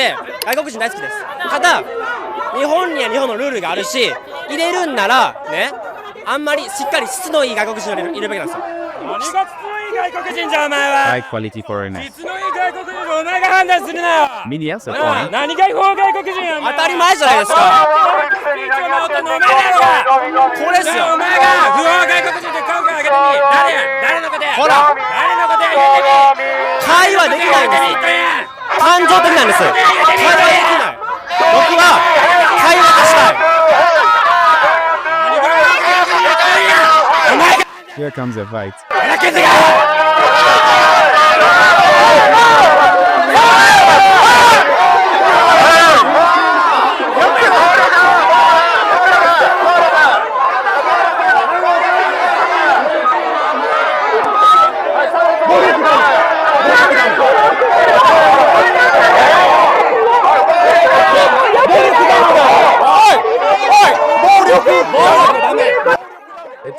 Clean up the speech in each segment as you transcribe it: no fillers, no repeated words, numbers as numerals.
で外国人大好きです。ただ日本には日本のルールがあるし、入れるんならね、あんまりしっかり質のいい外国人を入れるべきなんですよ。何が質のいい外国人じゃお前は。 High quality foreigners. 質のいい外国人をお前が判断するなよ。 Media な support. あ、何が違法外国人やお前は。当たり前じゃないですか。スピーチを守ってんのお前だろうが。これですよ。お前が不法外国人って顔から上げてみ。誰や、誰のことや。ほら、誰のことや言ってみ。会話できないんです。感情的なんです。会話できない。僕は会話がしたい。 Here comes a fight.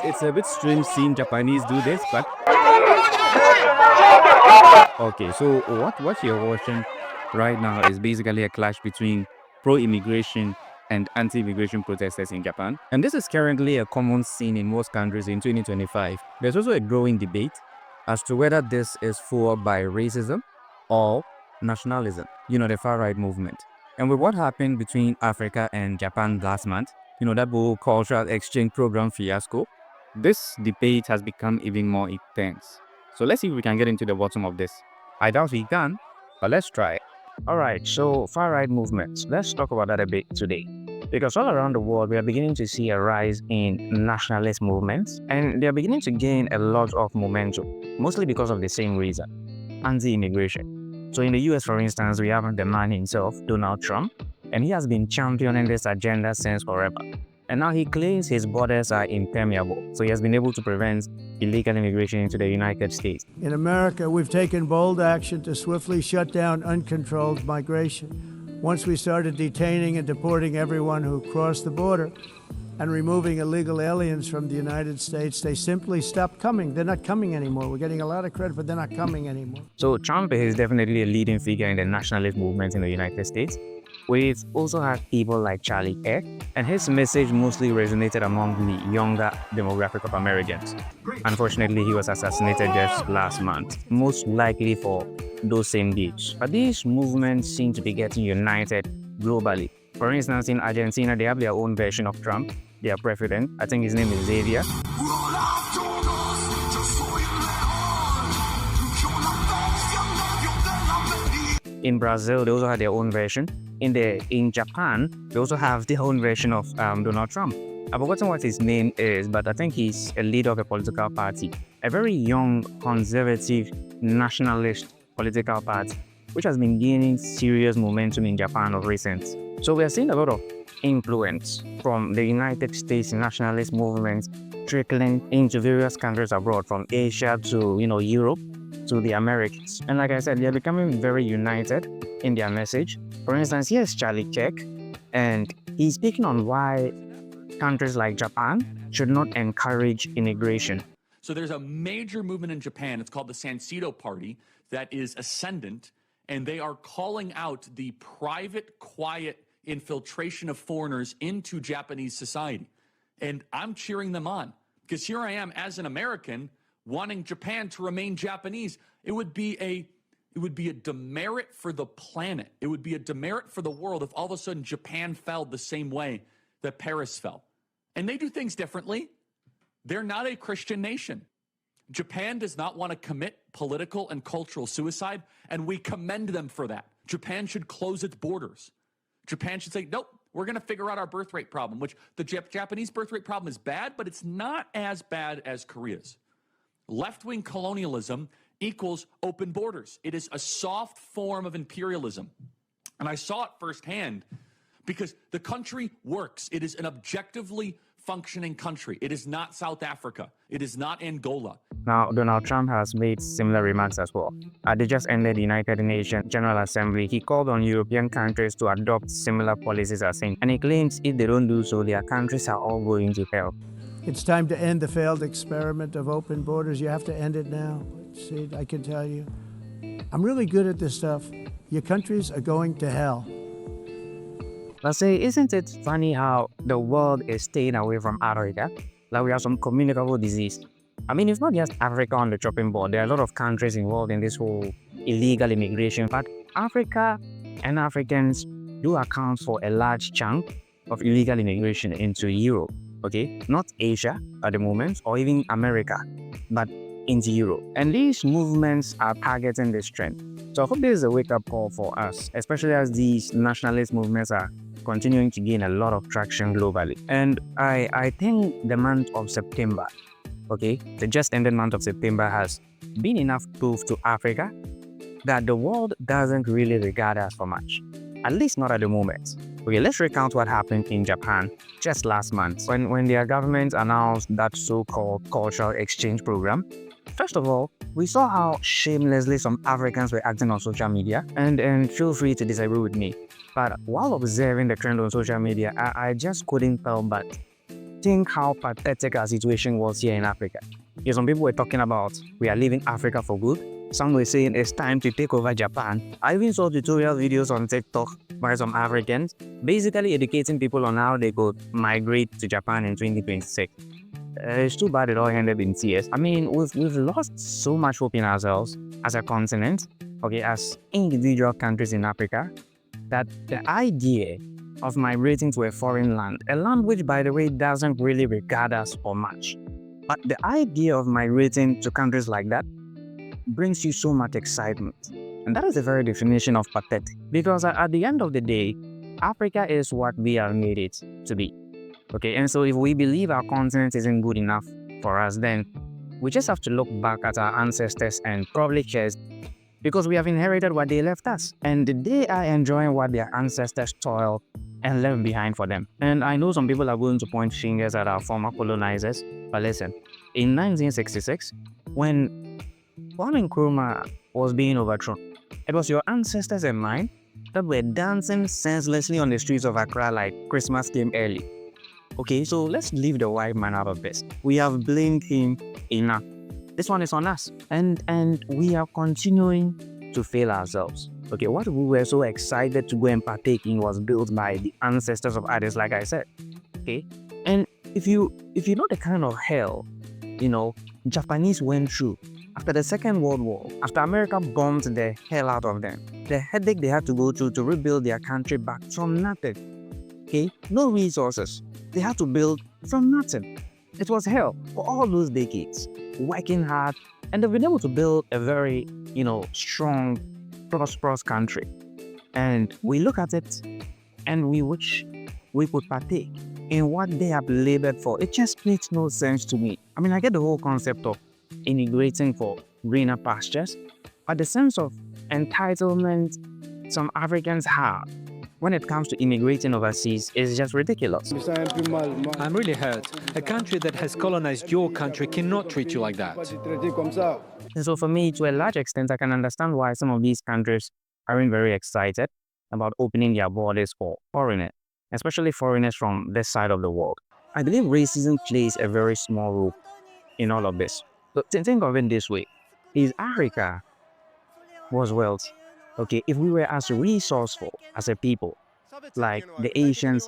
It's a bit strange seeing Japanese do this, but okay. So what you're watching right now is basically a clash between pro-immigration and anti-immigration protesters in Japan, and this is currently a common scene in most countries in 2025. There's also a growing debate as to whether this is fueled by racism or nationalism, the far-right movement. And with what happened between Africa and Japan last month, that whole cultural exchange program fiasco, this debate has become even more intense. So let's see if we can get into the bottom of this. I doubt we can, but let's try. Alright, so far-right movements. Let's talk about that a bit today. Because all around the world, we are beginning to see a rise in nationalist movements, and they are beginning to gain a lot of momentum, mostly because of the same reason: anti-immigration. So in the US, for instance, we have the man himself, Donald Trump, and he has been championing this agenda since forever. And now he claims his borders are impermeable, so he has been able to prevent illegal immigration into the United States. In America, we've taken bold action to swiftly shut down uncontrolled migration. Once we started detaining and deporting everyone who crossed the border and removing illegal aliens from the United States, they simply stopped coming. They're not coming anymore. We're getting a lot of credit, but they're not coming anymore. So Trump is definitely a leading figure in the nationalist movement in the United States. We've also had people like Charlie Kirk, and his message mostly resonated among the younger demographic of Americans. Unfortunately, he was assassinated just last month, most likely for those same deeds. But these movements seem to be getting united globally. For instance, in Argentina, they have their own version of Trump, their president. I think his name is Xavier. In Brazil, they also have their own version. In Japan, they also have their own version of Donald Trump. I've forgotten what his name is, but I think he's a leader of a political party, a very young, conservative, nationalist political party, which has been gaining serious momentum in Japan of recent. So we are seeing a lot of influence from the United States nationalist movements trickling into various countries abroad, from Asia to Europe to the Americas. And like I said, they are becoming very united in their message. For instance, here's Charlie Kirk, and he's speaking on why countries like Japan should not encourage immigration. So there's a major movement in Japan. It's called the Sansito Party that is ascendant, and they are calling out the private, quiet infiltration of foreigners into Japanese society. And I'm cheering them on, because here I am as an American wanting Japan to remain Japanese. It would be a demerit for the planet. It would be a demerit for the world if all of a sudden Japan fell the same way that Paris fell. And they do things differently. They're not a Christian nation. Japan does not want to commit political and cultural suicide, and we commend them for that. Japan should close its borders. Japan should say, nope, we're going to figure out our birth rate problem, which the Japanese birth rate problem is bad, but it's not as bad as Korea's. Left-wing colonialism equals open borders. It is a soft form of imperialism. And I saw it firsthand because the country works. It is an objectively functioning country. It is not South Africa. It is not Angola. Now, Donald Trump has made similar remarks as well. They just ended the United Nations General Assembly. He called on European countries to adopt similar policies as him. And he claims if they don't do so, their countries are all going to hell. It's time to end the failed experiment of open borders. You have to end it now. See, I can tell you, I'm really good at this stuff. your countries are going to hell. Let's say, isn't it funny how the world is staying away from Africa? Like we have some communicable disease. I mean, it's not just Africa on the chopping board. There are a lot of countries involved in this whole illegal immigration. But Africa and Africans do account for a large chunk of illegal immigration into Europe. Okay, not Asia at the moment, or even America, but into Europe. And these movements are targeting this trend. So I hope this is a wake-up call for us, especially as these nationalist movements are continuing to gain a lot of traction globally. And I think the month of September, okay, the just ended month of September has been enough proof to Africa that the world doesn't really regard us for much, at least not at the moment. Okay, let's recount what happened in Japan just last month when their government announced that so-called cultural exchange program. First of all, we saw how shamelessly some Africans were acting on social media, and feel free to disagree with me. But while observing the trend on social media, I just couldn't help but think how pathetic our situation was here in Africa. Yeah, some people were talking about we are leaving Africa for good. Some were saying it's time to take over Japan. I even saw tutorial videos on TikTok by some Africans, basically educating people on how they could migrate to Japan in 2026. It's too bad it all ended in tears. I mean, we've lost so much hope in ourselves as a continent, okay, as individual countries in Africa, that the idea of migrating to a foreign land, a land which, by the way, doesn't really regard us for much, but the idea of migrating to countries like that brings you so much excitement. And that is the very definition of pathetic. Because at the end of the day, Africa is what we have made it to be. Okay, and so if we believe our continent isn't good enough for us, then we just have to look back at our ancestors and probably cherish, because we have inherited what they left us. And they are enjoying what their ancestors toiled and left behind for them. And I know some people are going to point fingers at our former colonizers, but listen, in 1966, when Kwame Nkrumah was being overthrown, it was your ancestors and mine that were dancing senselessly on the streets of Accra like Christmas came early. Okay, so let's leave the white man out of this. We have blamed him enough. This one is on us. And we are continuing to fail ourselves. Okay, what we were so excited to go and partake in was built by the ancestors of others, like I said. Okay? And if you know the kind of hell, Japanese went through after the Second World War, after America bombed the hell out of them, the headache they had to go through to rebuild their country back from nothing. Okay? No resources. They had to build from nothing. It was hell for all those decades, working hard, and they've been able to build a very, strong, prosperous country. And we look at it and we wish we could partake in what they have labored for. It just makes no sense to me. I mean, I get the whole concept of immigrating for greener pastures, but the sense of entitlement some Africans have when it comes to immigrating overseas is just ridiculous. I'm really hurt. A country that has colonized your country cannot treat you like that. And so for me, to a large extent, I can understand why some of these countries aren't very excited about opening their borders for foreigners, especially foreigners from this side of the world. I believe racism plays a very small role in all of this. So think of it this way. If Africa was wealthy, okay, if we were as resourceful as a people, like the Asians,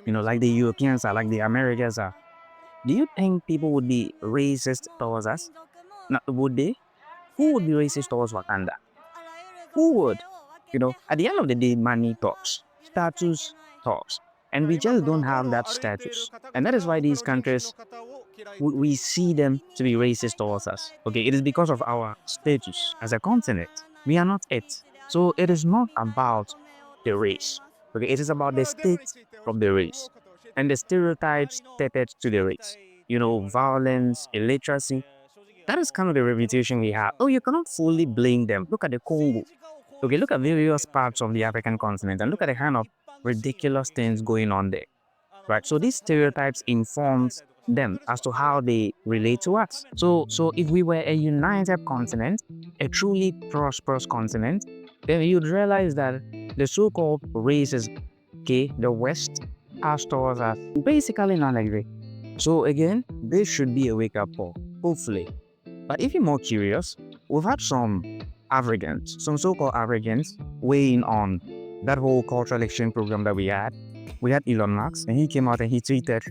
like the Europeans are, like the Americans are, do you think people would be racist towards us? No, would they? Who would be racist towards Wakanda? Who would? At the end of the day, money talks, status talks, and we just don't have that status. And that is why these countries, we see them to be racist towards us. Okay, it is because of our status as a continent. We are not it. So it is not about the race. Okay, it is about the state of the race and the stereotypes tethered to the race. Violence, illiteracy. That is kind of the reputation we have. Oh, you cannot fully blame them. Look at the Congo. Okay, look at various parts of the African continent and look at the kind of ridiculous things going on there. Right? So these stereotypes informs them as to how they relate to us. So if we were a united continent, a truly prosperous continent, then you'd realize that the so-called racism, okay, the West has towards us basically non-agree. So again, this should be a wake-up call, hopefully. But if you're more curious, we've had some Africans, some so-called Africans, weighing on that whole cultural exchange program that we had. We had Elon Musk, and he came out and he tweeted,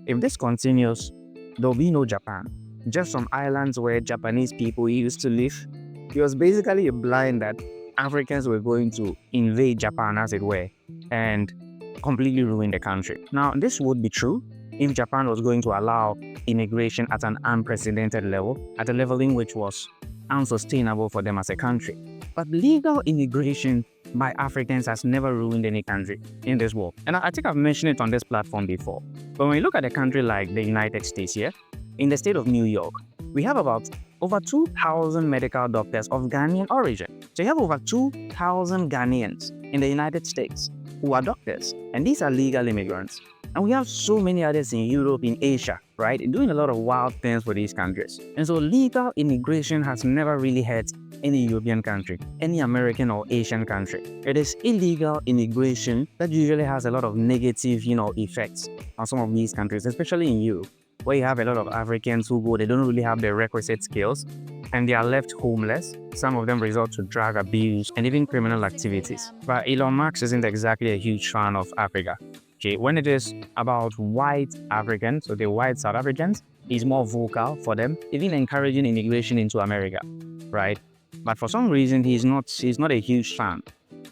if this continues, there'll be no Japan. Just some islands where Japanese people used to live. He was basically implying that Africans were going to invade Japan, as it were, and completely ruin the country. Now, this would be true if Japan was going to allow immigration at an unprecedented level, at a level in which was unsustainable for them as a country. But legal immigration by Africans has never ruined any country in this world. And I think I've mentioned it on this platform before. But when we look at a country like the United States here, in the state of New York, we have about over 2,000 medical doctors of Ghanaian origin. So you have over 2,000 Ghanaians in the United States who are doctors, and these are legal immigrants. And we have so many others in Europe, in Asia, right, doing a lot of wild things for these countries. And so legal immigration has never really hurt any European country, any American or Asian country. It is illegal immigration that usually has a lot of negative, effects on some of these countries, especially in Europe, where you have a lot of Africans who go, they don't really have the requisite skills, and they are left homeless. Some of them resort to drug abuse and even criminal activities. But Elon Musk isn't exactly a huge fan of Africa. Okay, when it is about white Africans, so the white South Africans, he's more vocal for them, even encouraging immigration into America, right? But for some reason, he's not a huge fan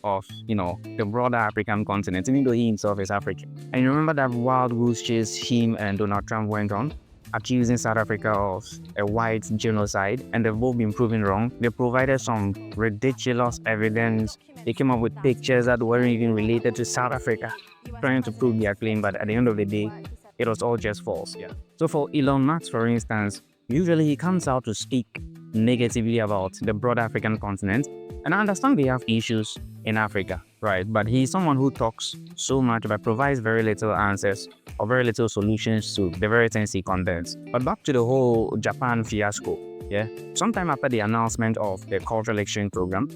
of, the broader African continent, even though he himself is African. And you remember that wild goose chase him and Donald Trump went on, accusing South Africa of a white genocide, and they've both been proven wrong. They provided some ridiculous evidence. They came up with pictures that weren't even related to South Africa, trying to prove their claim, but at the end of the day, it was all just false. Yeah. So for Elon Musk, for instance, usually he comes out to speak negatively about the broader African continent, and I understand they have issues in Africa, right? But he's someone who talks so much but provides very little answers or very little solutions to the very things he condemns. But back to the whole Japan fiasco, yeah? Sometime after the announcement of the cultural exchange program,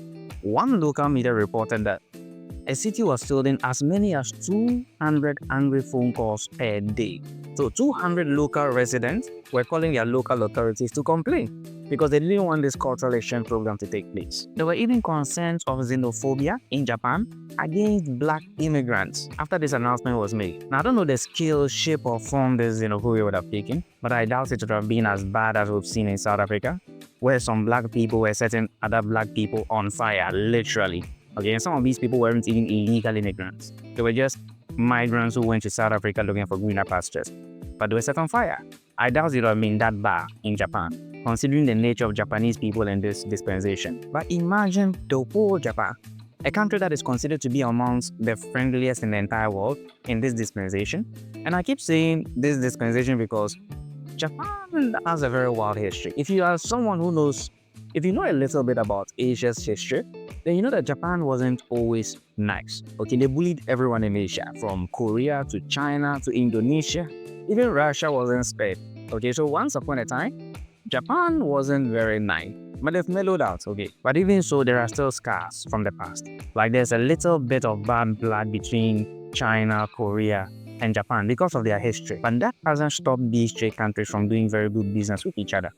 one local media reported that a city was fielding as many as 200 angry phone calls per day. So 200 local residents were calling their local authorities to complain because they didn't want this cultural exchange program to take place. There were even concerns of xenophobia in Japan against black immigrants after this announcement was made. Now, I don't know the scale, shape, or form this xenophobia would have taken, but I doubt it would have been as bad as we've seen in South Africa, where some black people were setting other black people on fire, literally. Okay, and some of these people weren't even illegal immigrants. They were just migrants who went to South Africa looking for greener pastures, but they were set on fire. I doubt it would have been that bad in Japan, considering the nature of Japanese people in this dispensation. But imagine the whole Japan, a country that is considered to be amongst the friendliest in the entire world in this dispensation. And I keep saying this dispensation because Japan has a very wild history. If you are someone who knows, if you know a little bit about Asia's history, then you know that Japan wasn't always nice. Okay, they bullied everyone in Asia, from Korea to China to Indonesia. Even Russia wasn't spared. Okay, so once upon a time, Japan wasn't very nice, but they've mellowed out, okay? But even so, there are still scars from the past. Like there's a little bit of bad blood between China, Korea, and Japan because of their history. But that hasn't stopped these three countries from doing very good business with each other.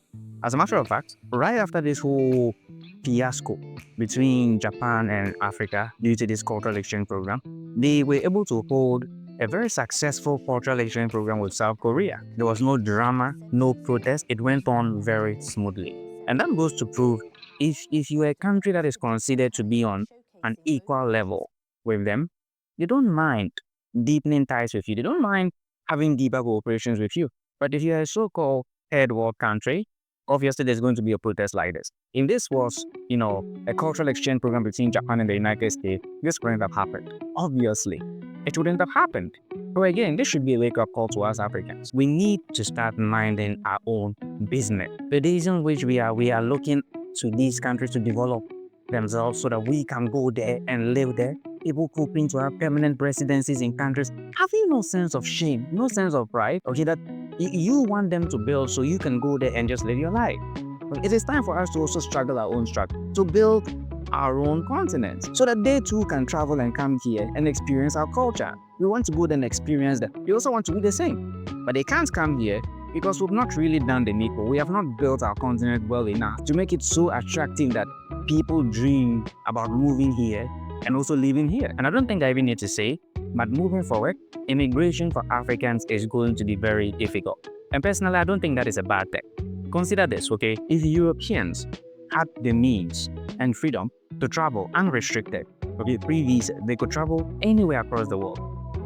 As a matter of fact, right after this whole fiasco between Japan and Africa due to this cultural exchange program, they were able to hold a very successful cultural exchange program with South Korea. There was no drama, no protest. It went on very smoothly. And that goes to prove if you're a country that is considered to be on an equal level with them, they don't mind deepening ties with you. They don't mind having deeper cooperations with you. But if you're a so-called third world country, obviously there's going to be a protest like this. If this was, a cultural exchange program between Japan and the United States, this wouldn't have happened. Obviously, it wouldn't have happened. So again, this should be a wake-up call to us Africans. We need to start minding our own business. The days in which we are looking to these countries to develop themselves so that we can go there and live there, people hoping to have permanent residencies in countries, having no sense of shame, no sense of pride, okay, that you want them to build so you can go there and just live your life. But it is time for us to also struggle our own struggle, to build our own continent, so that they too can travel and come here and experience our culture. We want to go there and experience that. We also want to do the same, but they can't come here because we've not really done the needful. We have not built our continent well enough to make it so attractive that people dream about moving here and also living here. And I don't think I even need to say, but moving forward, immigration for Africans is going to be very difficult. And personally, I don't think that is a bad thing. Consider this, okay? If Europeans had the means and freedom to travel unrestricted, okay, free visa, they could travel anywhere across the world.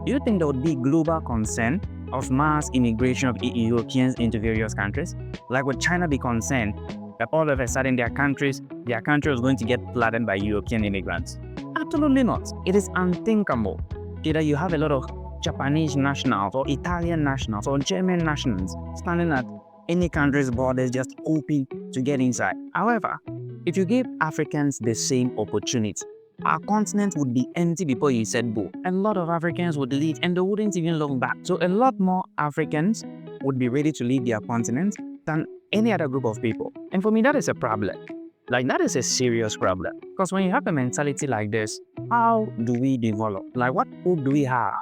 Do you think there would be global concern of mass immigration of Europeans into various countries? Like, would China be concerned that all of a sudden their country is going to get flooded by European immigrants? Absolutely not. It is unthinkable. Either you have a lot of Japanese nationals or Italian nationals or German nationals standing at any country's borders just hoping to get inside. However, if you give Africans the same opportunity, our continent would be empty before you said go. A lot of Africans would leave and they wouldn't even look back. So a lot more Africans would be ready to leave their continent than any other group of people. And for me, that is a problem. Like, that is a serious problem. Because when you have a mentality like this, how do we develop? Like, what hope do we have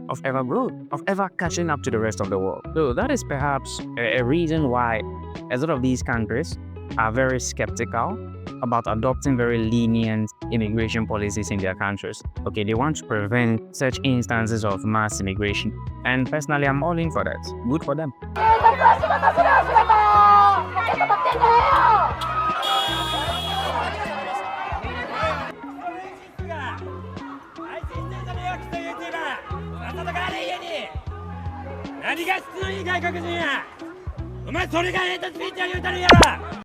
of ever growth, of ever catching up to the rest of the world? So that is perhaps a reason why a lot of these countries are very skeptical about adopting very lenient immigration policies in their countries. Okay, they want to prevent such instances of mass immigration. And personally, I'm all in for that. Good for them.